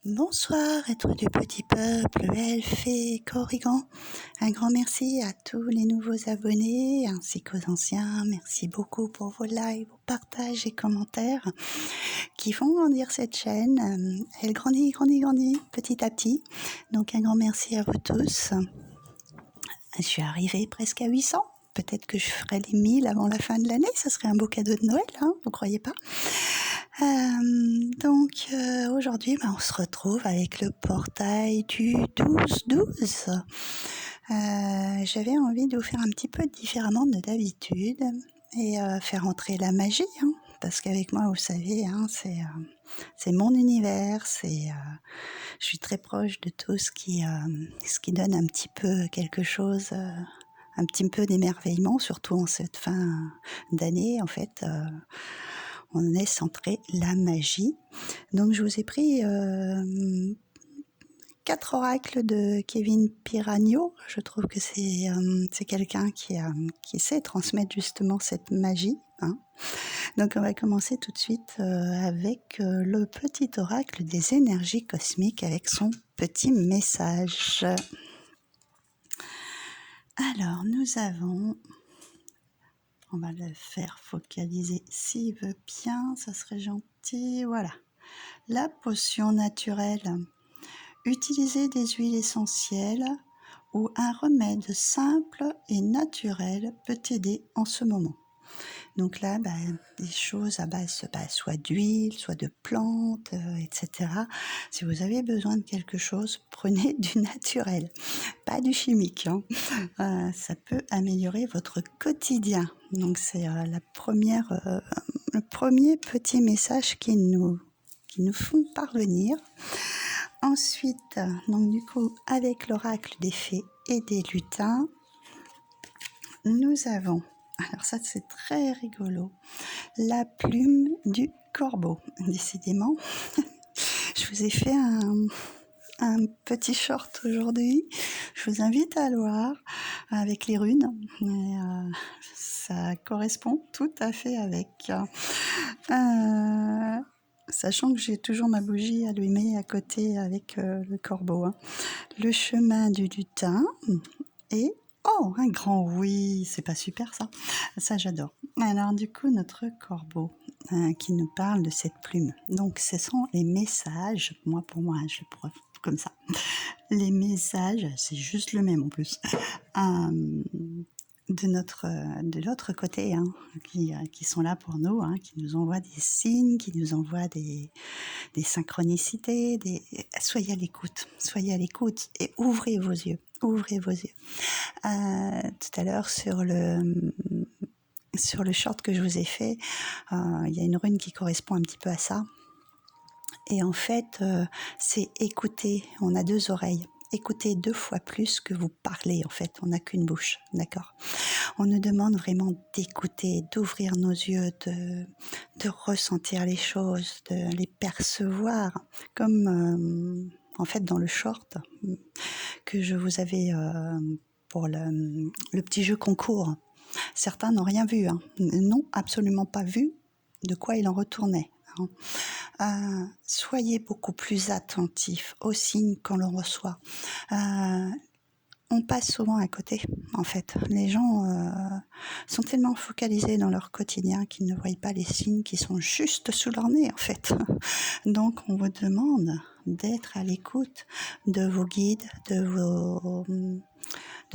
Bonsoir, êtres du petit peuple, elfes et corrigans. Un grand merci à tous les nouveaux abonnés ainsi qu'aux anciens. Merci beaucoup pour vos likes, vos partages et commentaires qui font grandir cette chaîne. Elle grandit petit à petit. Donc un grand merci à vous tous. Je suis arrivée presque à 800. Peut-être que je ferai les 1000 avant la fin de l'année. Ça serait un beau cadeau de Noël, hein, vous croyez pas? Aujourd'hui, on se retrouve avec le portail du 12-12. J'avais envie de vous faire un petit peu différemment de d'habitude et faire entrer la magie, hein, parce qu'avec moi, vous savez, hein, c'est mon univers, je suis très proche de tout ce qui donne un petit peu quelque chose, un petit peu d'émerveillement, surtout en cette fin d'année, en fait. On est centré la magie. Donc je vous ai pris 4 oracles de Kevin Piragno. Je trouve que c'est quelqu'un qui sait transmettre justement cette magie, hein. Donc on va commencer tout de suite avec le petit oracle des énergies cosmiques avec son petit message. Alors on va le faire focaliser s'il veut bien, ça serait gentil, voilà. La potion naturelle. Utilisez des huiles essentielles ou un remède simple et naturel peut t'aider en ce moment. Donc là, des choses à base soit d'huile, soit de plantes, etc. Si vous avez besoin de quelque chose, prenez du naturel, pas du chimique, hein. Ça peut améliorer votre quotidien. Donc c'est le premier petit message qui nous font parvenir. Ensuite, donc du coup, avec l'oracle des fées et des lutins, nous avons, alors ça c'est très rigolo, la plume du corbeau. Décidément, je vous ai fait un petit short aujourd'hui. Je vous invite à le voir avec les runes. Ça correspond tout à fait avec. Sachant que j'ai toujours ma bougie allumée à côté avec le corbeau, hein. Le chemin du lutin et oh, un grand oui, c'est pas super ça? Ça j'adore. Alors du coup, notre corbeau qui nous parle de cette plume. Donc ce sont les messages, pour moi, je le prends comme ça. Les messages, c'est juste le même en plus. De l'autre côté, hein, qui sont là pour nous, hein, qui nous envoient des signes, qui nous envoient des synchronicités, soyez à l'écoute et ouvrez vos yeux. Tout à l'heure sur le short que je vous ai fait, il y a une rune qui correspond un petit peu à ça. Et en fait, c'est écouter. On a 2 oreilles. Écoutez 2 fois plus que vous parlez, en fait. On n'a qu'une bouche, d'accord? On nous demande vraiment d'écouter, d'ouvrir nos yeux, de ressentir les choses, de les percevoir. Comme, en fait, dans le short que je vous avais pour le petit jeu concours. Certains n'ont rien vu, hein. N'ont absolument pas vu de quoi il en retournait, hein. Soyez beaucoup plus attentifs aux signes qu'on le reçoit. On passe souvent à côté, en fait. Les gens sont tellement focalisés dans leur quotidien qu'ils ne voient pas les signes qui sont juste sous leur nez, en fait. Donc, on vous demande d'être à l'écoute de vos guides, de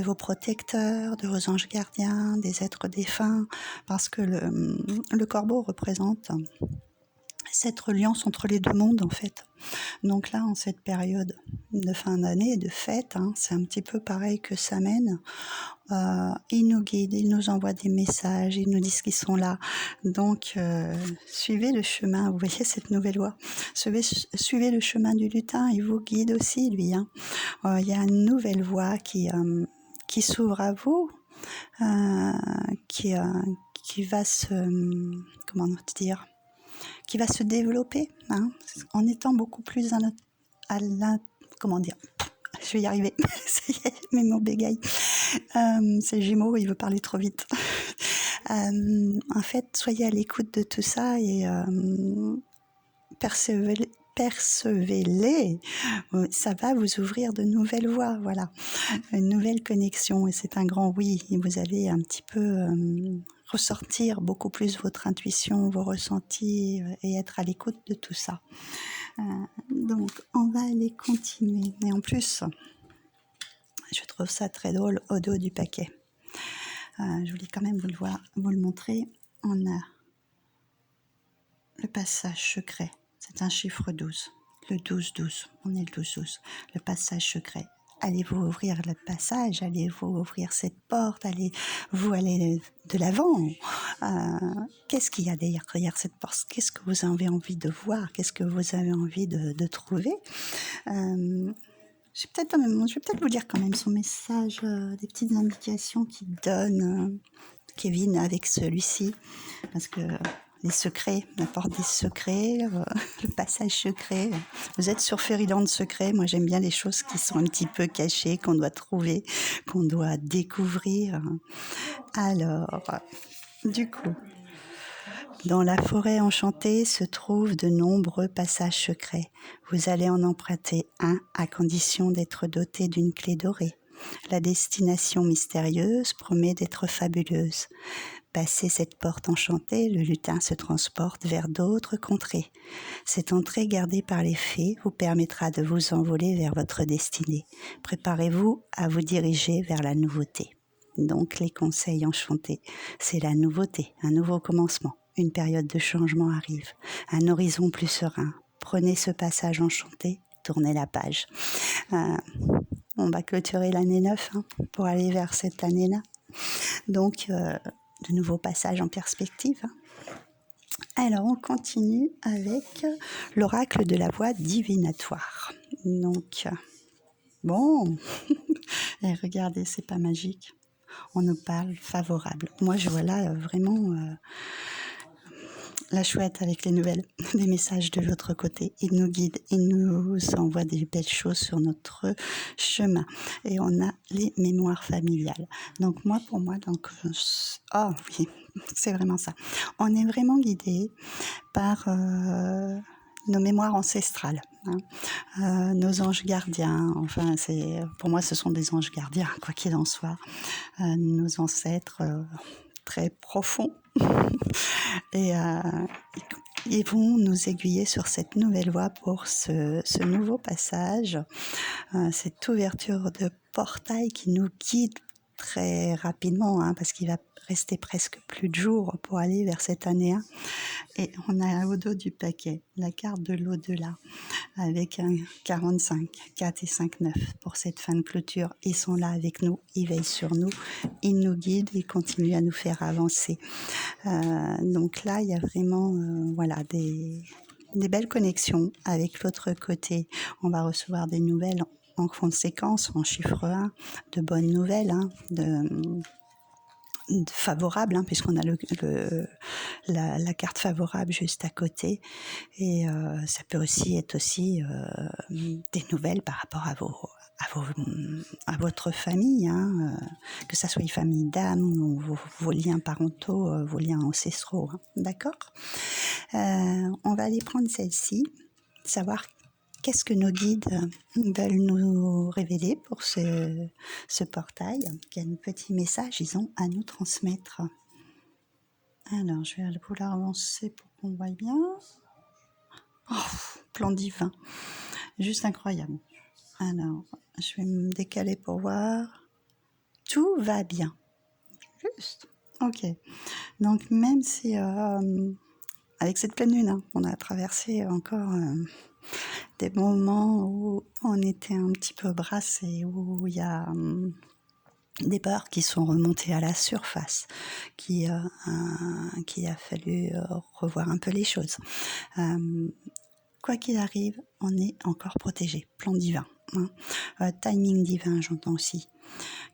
vos protecteurs, de vos anges gardiens, des êtres défunts, parce que le corbeau représente cette reliance entre les 2 mondes, en fait. Donc là, en cette période de fin d'année et de fête, hein, c'est un petit peu pareil que Samhain. Ils nous guident, ils nous envoient des messages, ils nous disent qu'ils sont là. Donc, suivez le chemin, vous voyez cette nouvelle voie. Suivez le chemin du lutin, il vous guide aussi, lui, hein. Il y a une nouvelle voie qui s'ouvre à vous, qui va qui va se développer, hein, en étant beaucoup plus je vais y arriver, ça y est, mes mots bégayent. C'est Gémeaux, il veut parler trop vite. En fait, soyez à l'écoute de tout ça et percevez-les. Ça va vous ouvrir de nouvelles voies, voilà, une nouvelle connexion. Et c'est un grand oui. Et vous allez un petit peu ressortir beaucoup plus votre intuition, vos ressentis et être à l'écoute de tout ça. Donc, on va aller continuer. Et en plus, je trouve ça très drôle au dos du paquet. Je voulais quand même vous le montrer. On a le passage secret. C'est un chiffre 12. Le 12-12. On est le 12-12. Le passage secret. Allez-vous ouvrir le passage? Allez-vous ouvrir cette porte? Allez-vous aller de l'avant? Qu'est-ce qu'il y a derrière cette porte? Qu'est-ce que vous avez envie de voir? Qu'est-ce que vous avez envie de trouver? Je vais peut-être vous lire quand même son message, des petites indications qu'il donne, Kevin, avec celui-ci, parce que les secrets, la porte des secrets, le passage secret. Vous êtes sur Fairyland secret. Moi, j'aime bien les choses qui sont un petit peu cachées, qu'on doit trouver, qu'on doit découvrir. Alors, du coup, dans la forêt enchantée se trouvent de nombreux passages secrets. Vous allez en emprunter un à condition d'être doté d'une clé dorée. La destination mystérieuse promet d'être fabuleuse. Passé cette porte enchantée, le lutin se transporte vers d'autres contrées. Cette entrée gardée par les fées vous permettra de vous envoler vers votre destinée. Préparez-vous à vous diriger vers la nouveauté. Donc les conseils enchantés, c'est la nouveauté, un nouveau commencement. Une période de changement arrive, un horizon plus serein. Prenez ce passage enchanté, tournez la page. On va clôturer l'année 9 pour aller vers cette année-là. Donc, de nouveaux passages en perspective. Alors, on continue avec l'oracle de la voix divinatoire. Donc, bon, et regardez, c'est pas magique. On nous parle favorable. Moi, je vois là vraiment la chouette avec les nouvelles, des messages de l'autre côté. Il nous guide, il nous envoie des belles choses sur notre chemin. Et on a les mémoires familiales. Donc pour moi, oh oui, c'est vraiment ça. On est vraiment guidé par nos mémoires ancestrales, nos anges gardiens. Enfin, pour moi, ce sont des anges gardiens, quoi qu'il en soit. Nos ancêtres très profonds. Et ils vont nous aiguiller sur cette nouvelle voie pour ce nouveau passage, cette ouverture de portail qui nous guide très rapidement, parce qu'il va rester presque plus de jours pour aller vers cette année 1. Et on a au dos du paquet la carte de l'au-delà avec un 45, 4 et 5, 9 pour cette fin de clôture. Ils sont là avec nous, ils veillent sur nous, ils nous guident, ils continuent à nous faire avancer. Donc là, il y a vraiment des belles connexions avec l'autre côté. On va recevoir des nouvelles en conséquence, en chiffre 1, de bonnes nouvelles, favorable, puisqu'on a la carte favorable juste à côté, et ça peut aussi être des nouvelles par rapport à votre famille, que ça soit une famille d'âme ou vos liens parentaux, vos liens ancestraux, d'accord. On va aller prendre celle-ci, savoir qu'est-ce que nos guides veulent nous révéler pour ce portail? Quel petit message ils ont à nous transmettre? Alors, je vais vous la avancer pour qu'on voie bien. Oh, plan divin. Juste incroyable. Alors, je vais me décaler pour voir. Tout va bien. Juste. Ok. Donc, même si, avec cette pleine lune, on a traversé encore des moments où on était un petit peu brassé, où il y a des peurs qui sont remontées à la surface, qu'il a fallu revoir un peu les choses. Quoi qu'il arrive, on est encore protégé. Plan divin. Timing divin, j'entends aussi.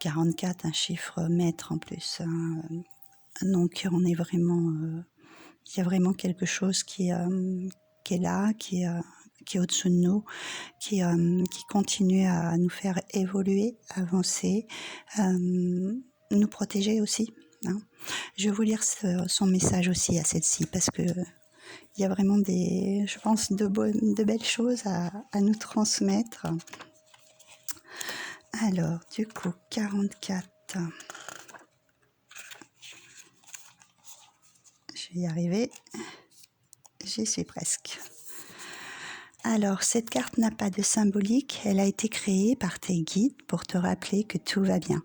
44, un chiffre maître en plus. Donc on est vraiment... il y a vraiment quelque chose qui est là, qui est au-dessus de nous, qui continue à nous faire évoluer, avancer, nous protéger aussi. Je vais vous lire son message aussi à celle-ci, parce que il y a vraiment je pense, de belles choses à nous transmettre. Alors, du coup, 44. Je vais y arriver. J'y suis presque. Alors, cette carte n'a pas de symbolique. Elle a été créée par tes guides pour te rappeler que tout va bien.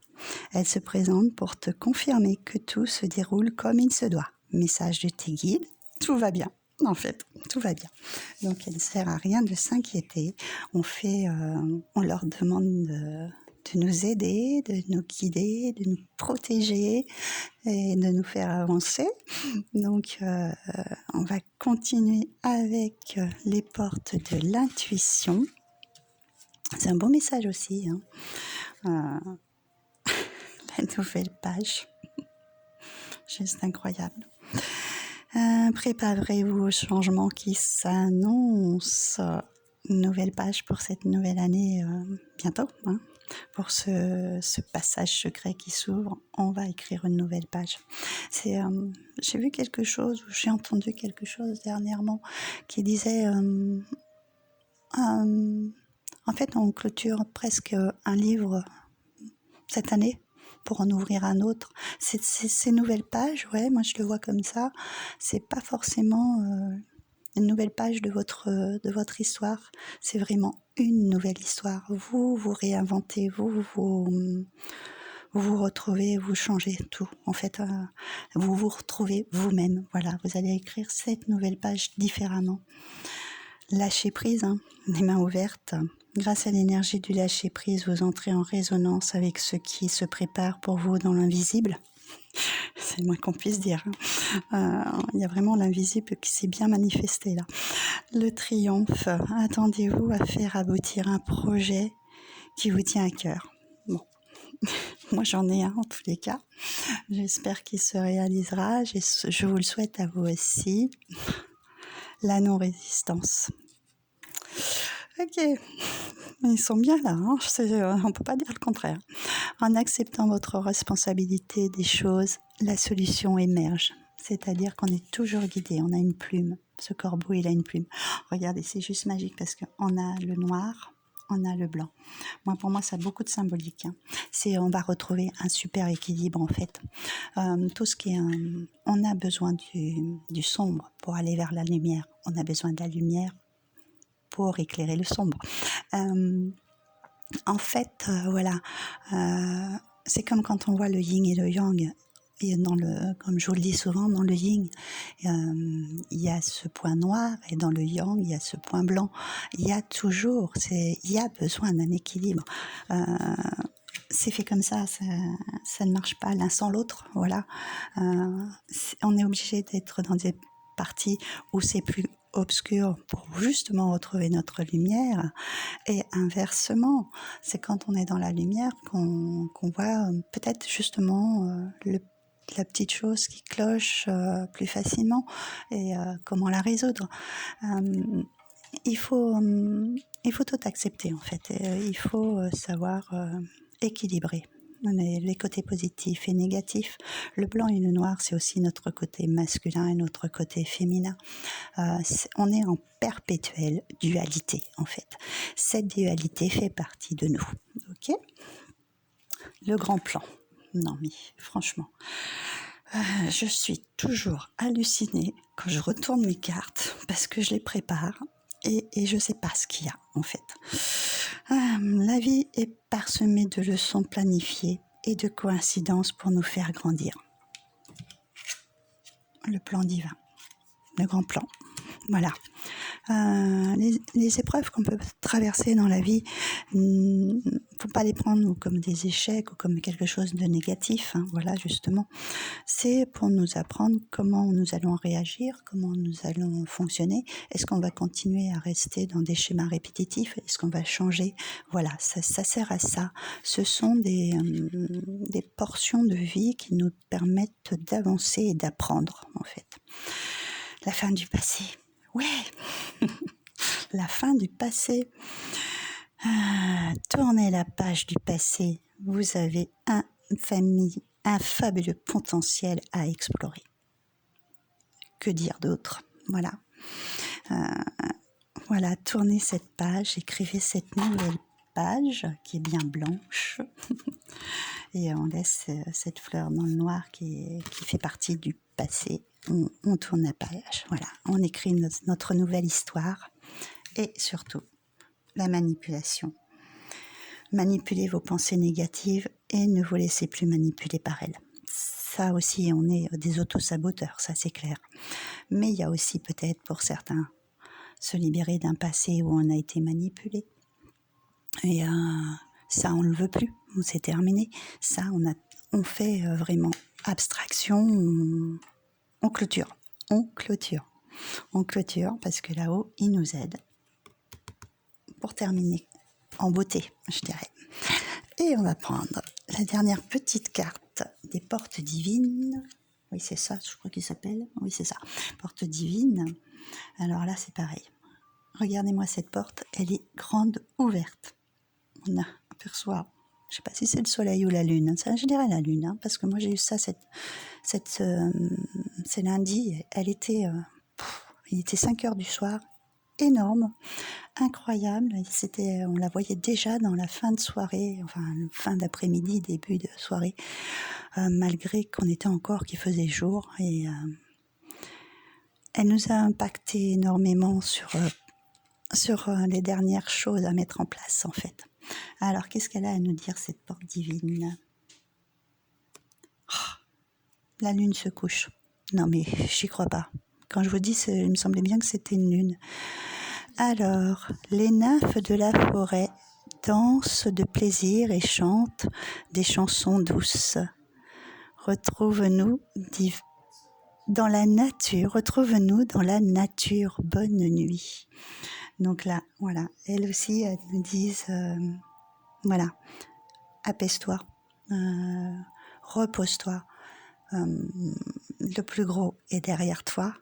Elle se présente pour te confirmer que tout se déroule comme il se doit. Message de tes guides, tout va bien. En fait, tout va bien. Donc, il ne sert à rien de s'inquiéter. On leur demande de nous aider, de nous guider, de nous protéger et de nous faire avancer. Donc, on va continuer avec les portes de l'intuition. C'est un beau message aussi, hein. La nouvelle page. Juste incroyable. Préparez-vous au changement qui s'annonce. Une nouvelle page pour cette nouvelle année bientôt, hein. Pour ce passage secret qui s'ouvre, on va écrire une nouvelle page. J'ai vu quelque chose, ou j'ai entendu quelque chose dernièrement qui disait en fait, on clôture presque un livre cette année pour en ouvrir un autre. Ces nouvelles pages, ouais, moi je le vois comme ça. C'est pas forcément une nouvelle page de votre histoire. C'est vraiment une nouvelle histoire. Vous réinventez, vous retrouvez, vous changez tout. En fait, vous vous retrouvez vous-même. Voilà, vous allez écrire cette nouvelle page différemment. Lâcher prise, hein, les mains ouvertes. Grâce à l'énergie du lâcher prise, vous entrez en résonance avec ce qui se prépare pour vous dans l'invisible. C'est le moins qu'on puisse dire. Il y a vraiment l'invisible qui s'est bien manifesté là. Le triomphe. Attendez-vous à faire aboutir un projet qui vous tient à cœur. Bon, moi j'en ai un en tous les cas. J'espère qu'il se réalisera. Je vous le souhaite à vous aussi. La non-résistance. Ok, ils sont bien là, hein. On ne peut pas dire le contraire. En acceptant votre responsabilité des choses, la solution émerge. C'est-à-dire qu'on est toujours guidé, on a une plume. Ce corbeau, il a une plume. Regardez, c'est juste magique parce qu'on a le noir, on a le blanc. Pour moi, ça a beaucoup de symbolique, hein. On va retrouver un super équilibre en fait. Tout ce qui est, on a besoin du sombre pour aller vers la lumière. On a besoin de la lumière pour éclairer le sombre. En fait, voilà, c'est comme quand on voit le yin et le yang. Et comme je vous le dis souvent, dans le yin, il y a ce point noir, et dans le yang, il y a ce point blanc. Il y a besoin d'un équilibre. C'est fait comme ça ne marche pas l'un sans l'autre. Voilà, on est obligé d'être dans des parties où c'est plus obscur pour justement retrouver notre lumière, et inversement, c'est quand on est dans la lumière qu'on voit peut-être justement la petite chose qui cloche plus facilement, et comment la résoudre. Il faut tout accepter en fait, et il faut savoir équilibrer les côtés positifs et négatifs. Le blanc et le noir, c'est aussi notre côté masculin et notre côté féminin. On est en perpétuelle dualité en fait. Cette dualité fait partie de nous. Ok ? Le grand plan. Non mais franchement, je suis toujours hallucinée quand je retourne mes cartes parce que je les prépare et je ne sais pas ce qu'il y a en fait. La vie est parsemée de leçons planifiées et de coïncidences pour nous faire grandir. Le plan divin, le grand plan. Voilà. Les épreuves qu'on peut traverser dans la vie, faut pas les prendre comme des échecs ou comme quelque chose de négatif, hein. Voilà, justement, c'est pour nous apprendre comment nous allons réagir, comment nous allons fonctionner. Est-ce qu'on va continuer à rester dans des schémas répétitifs? Est-ce qu'on va changer? Voilà, ça sert à ça. Ce sont des portions de vie qui nous permettent d'avancer et d'apprendre, en fait. La fin du passé. Ouais, la fin du passé. Tournez la page du passé. Vous avez un fabuleux potentiel à explorer. Que dire d'autre? Voilà. Voilà, tournez cette page, écrivez cette nouvelle page qui est bien blanche et on laisse cette fleur dans le noir qui fait partie du passé. On tourne la page, voilà, on écrit notre nouvelle histoire et surtout la manipulation. Manipulez vos pensées négatives et ne vous laissez plus manipuler par elles. Ça aussi, on est des autosaboteurs, ça c'est clair. Mais il y a aussi peut-être pour certains se libérer d'un passé où on a été manipulé. Et ça, on ne le veut plus, c'est terminé. Ça, on fait vraiment abstraction, on clôture. On clôture parce que là-haut, il nous aide pour terminer en beauté, je dirais. Et on va prendre la dernière petite carte des portes divines. Oui, c'est ça, je crois qu'il s'appelle. Oui, c'est ça, porte divine. Alors là, c'est pareil. Regardez-moi cette porte, elle est grande ouverte. On aperçoit, je ne sais pas si c'est le soleil ou la lune, ça, je dirais la lune, hein, parce que moi j'ai eu ça c'est lundi, il était 5 heures du soir, énorme, incroyable, on la voyait déjà dans la fin de soirée, enfin fin d'après-midi, début de soirée, malgré qu'il faisait jour, et elle nous a impacté énormément sur les dernières choses à mettre en place en fait. Alors, qu'est-ce qu'elle a à nous dire, cette porte divine ? La lune se couche. Non, mais j'y crois pas. Quand je vous dis, il me semblait bien que c'était une lune. Alors, les nymphes de la forêt dansent de plaisir et chantent des chansons douces. Retrouve-nous dans la nature. Bonne nuit. Donc là, voilà, elles aussi, elles nous disent... voilà, apaise-toi, repose-toi, le plus gros est derrière toi,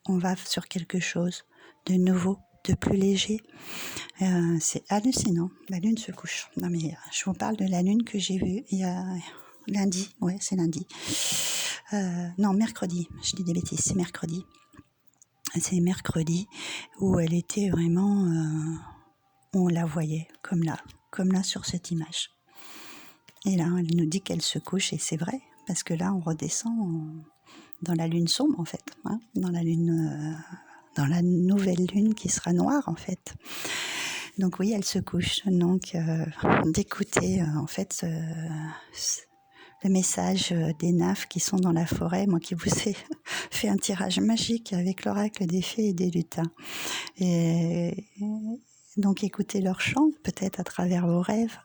on va sur quelque chose de nouveau, de plus léger. C'est hallucinant, la lune se couche. Non mais je vous parle de la lune que j'ai vue il y a lundi, ouais c'est lundi, non mercredi, je dis des bêtises, c'est mercredi où elle était vraiment, on la voyait comme là sur cette image. Et là, elle nous dit qu'elle se couche, et c'est vrai, parce que là, on redescend dans la lune sombre, en fait, hein, dans la nouvelle lune qui sera noire, en fait. Donc oui, elle se couche. Donc, d'écouter, en fait, le message des nymphes qui sont dans la forêt, moi qui vous ai fait un tirage magique avec l'oracle des fées et des lutins. Et donc, écoutez leur chant, peut-être à travers vos rêves.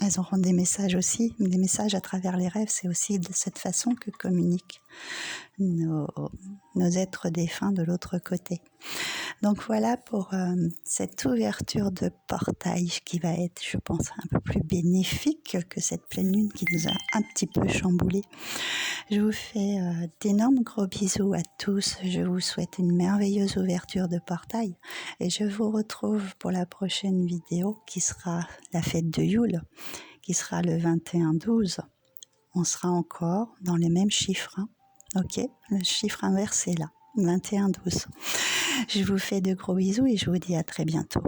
Elles auront des messages aussi, des messages à travers les rêves. C'est aussi de cette façon que communiquent nos êtres défunts de l'autre côté. Donc voilà pour cette ouverture de portail qui va être, je pense, un peu plus bénéfique que cette pleine lune qui nous a un petit peu chamboulés. Je vous fais d'énormes gros bisous à tous. Je vous souhaite une merveilleuse ouverture de portail et je vous retrouve pour la prochaine vidéo qui sera la fête de Yule, qui sera le 21-12. On sera encore dans les mêmes chiffres, hein. Ok, le chiffre inverse est là, 21-12. Je vous fais de gros bisous et je vous dis à très bientôt.